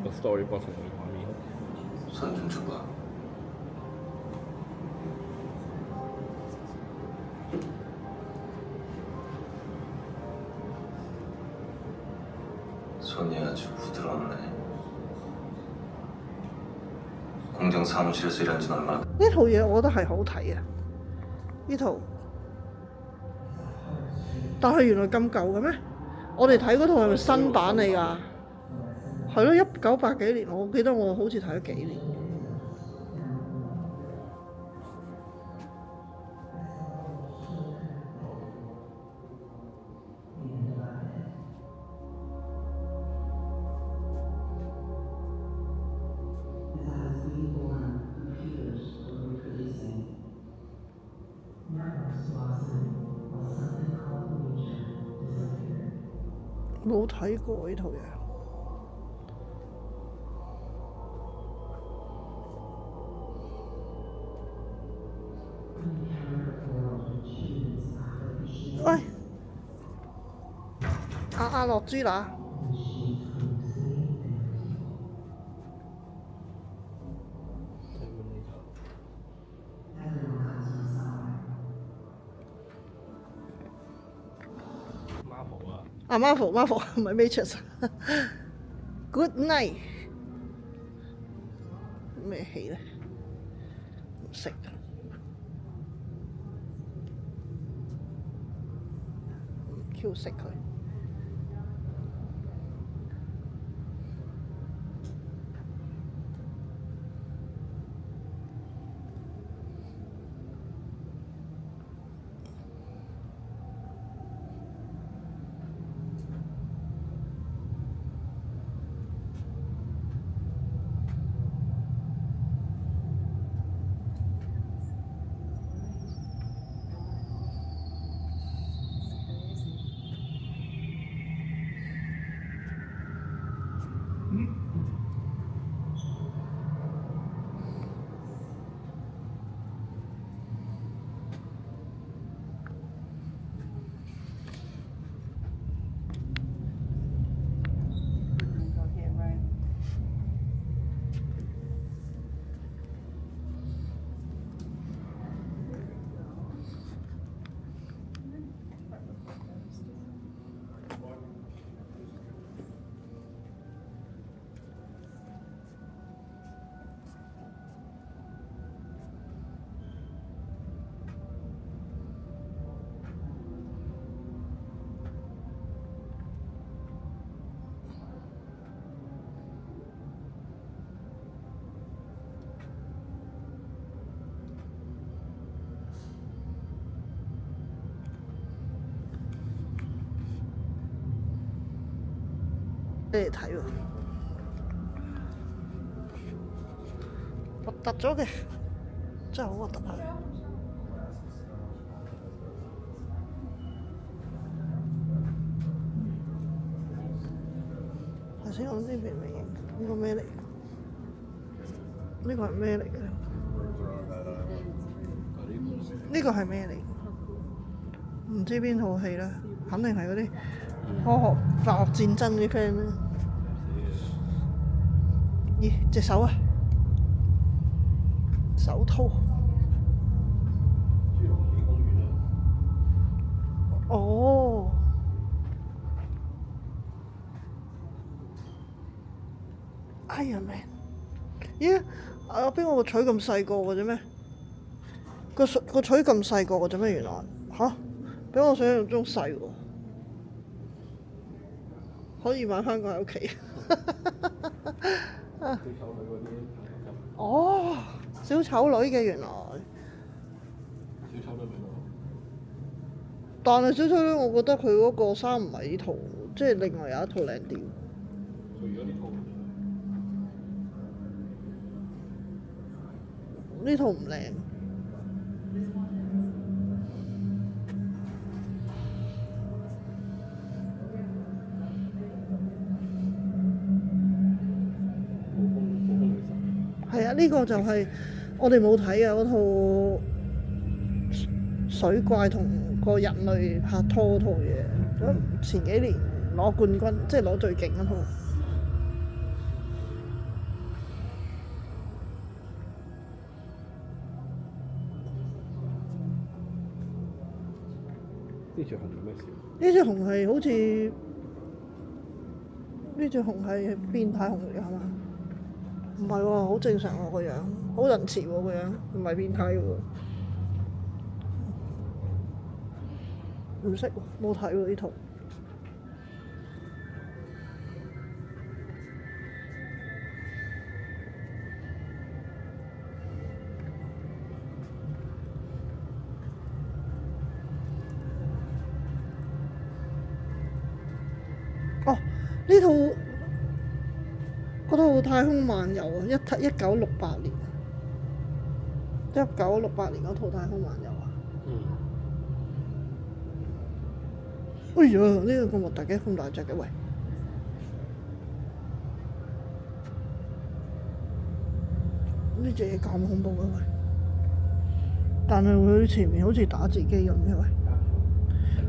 個 storyboard 同埋畫面。손 좀 줘봐. 손이 아주 부드럽네. 공장 사무실에서 일한 지는 얼마나? 呢套嘢我覺得係好睇啊！呢套，但係原來咁舊嘅咩？我哋睇嗰套係咪新版嚟㗎？係咯，1980幾年，我記得我好似睇咗幾年。冇睇過呢套嘢。喂，阿樂豬乸，Marvel 唔係 Matrix。Good night。咩戲咧？唔識。Q 識佢。你嚟睇喎，核突咗嘅，真係好核突啊！頭先我呢邊未影，呢個咩嚟？呢個係咩嚟嘅？呢個係咩嚟？唔知邊套戲啦，肯定係嗰啲科學化學戰爭啲 friend 啦。咦，隻手啊，手套。侏羅紀公園啊！哦。Iron Man。咦？阿邊個錘咁細個嘅啫咩？個錘咁細個嘅啫咩？原來吓，比我想象中細喎。可以買翻個喺屋企。小丑女嗰啲。哦，小丑女嘅原來。小丑女咪咯。但係小丑女，我覺得佢嗰個衫唔係呢套，即係另外有一套靚啲。除咗呢套。呢套唔靚。係啊，呢個就係我哋冇睇啊嗰套水怪同個人類拍拖嗰套嘢，前幾年攞冠軍，即係攞最勁嗰套。呢隻熊有咩事？呢隻熊係好似呢隻熊係變態熊嚟㗎係嘛？唔係喎，好正常喎個樣，好仁慈喎個樣，唔係變態喎。唔識喎，冇睇喎呢套。哦，呢套嗰套太空漫遊啊，1968年，1968年嗰套太空漫遊啊。哎呀，呢個咁核突嘅，咁大隻嘅喂！呢隻嘢咁恐怖嘅喂！但係佢前面好似打字機咁嘅喂！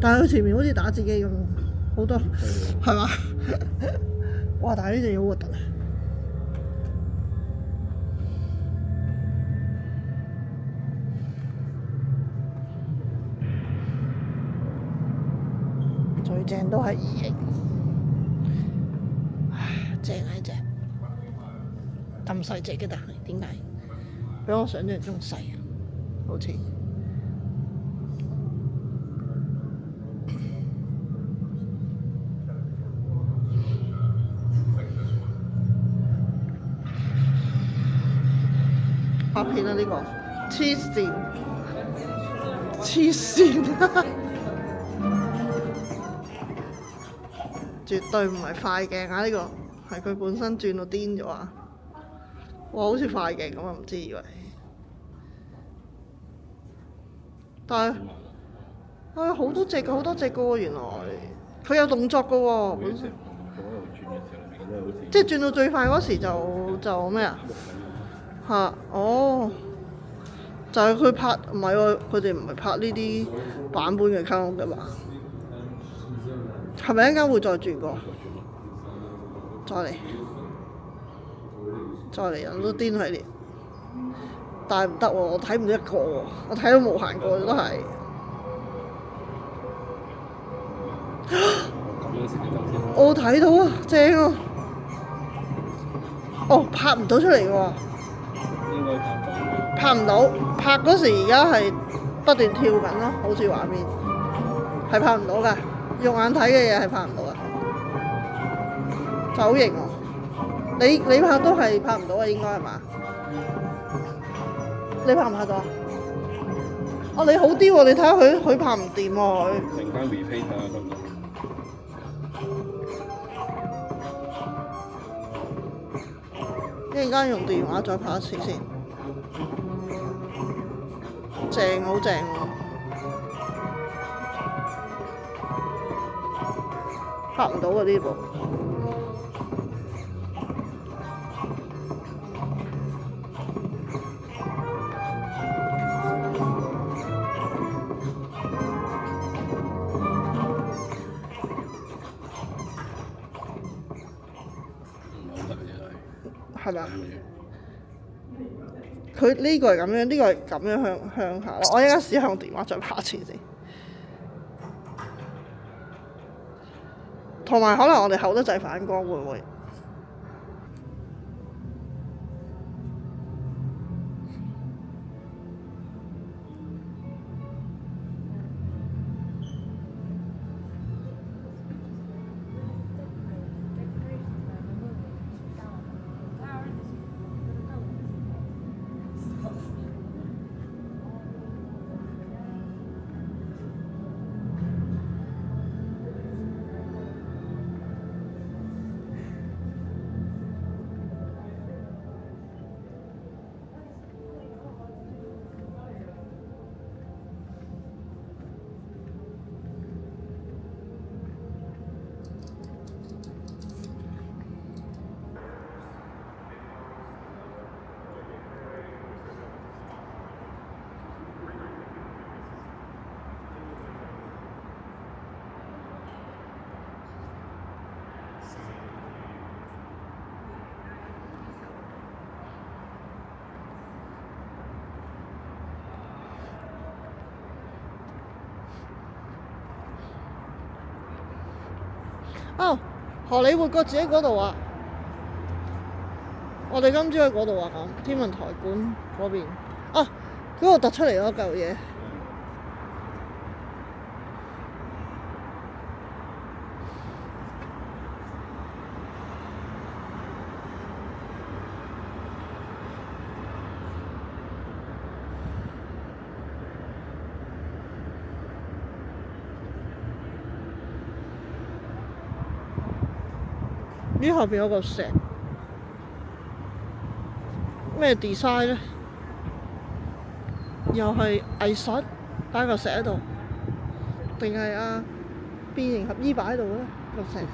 但係佢前面好似打字機咁，好多係嘛？哇！但係呢隻嘢好核突啊！最正都係異形，正啊呢隻，咁細隻嘅，但係點解比我想象中細啊？好似拍片啊呢個，黐線，黐線。絕對唔係快鏡啊！呢個係佢本身轉到癲咗啊！哇，好似快鏡咁啊！唔知以為，但係好多隻嘅，好多隻嘅喎，原來佢有動作嘅喎，本身即係轉到最快嗰時就咩啊？嚇！哦，就係佢拍唔係喎，佢哋唔係拍呢啲版本嘅卡通嘅嘛？係咪一陣間會再轉過？再嚟人都癲系列，但係唔得喎，我睇唔到一個喎，我睇到無限個都係。我睇到啊，正啊！哦，拍唔到出嚟嘅喎。應該拍唔到，拍嗰時而家係不斷跳緊咯，好似畫面係拍唔到㗎。用眼睇嘅嘢係拍唔到啊，就好型喎！你拍都係拍唔到啊，應該係嘛？你拍唔拍到啊？哦，你好啲喎！你睇下佢拍唔掂喎佢。陣間 repeat 下得唔得？一陣間用電話再拍一次先，正好正喎！拍唔到啊呢部。係咪？佢呢個係咁樣，呢個係咁樣向下。我而家試下用電話再拍一次先。同埋可能我哋厚得滯反光會唔會？哦，荷里活個字喺嗰度啊！我哋今朝喺嗰度啊，講天文台館嗰邊。啊，嗰度突出嚟嗰嚿嘢。呢後邊有個石，咩 design 咧？又係藝術，擺個石喺度，定係變形俠醫擺喺度咧？個石。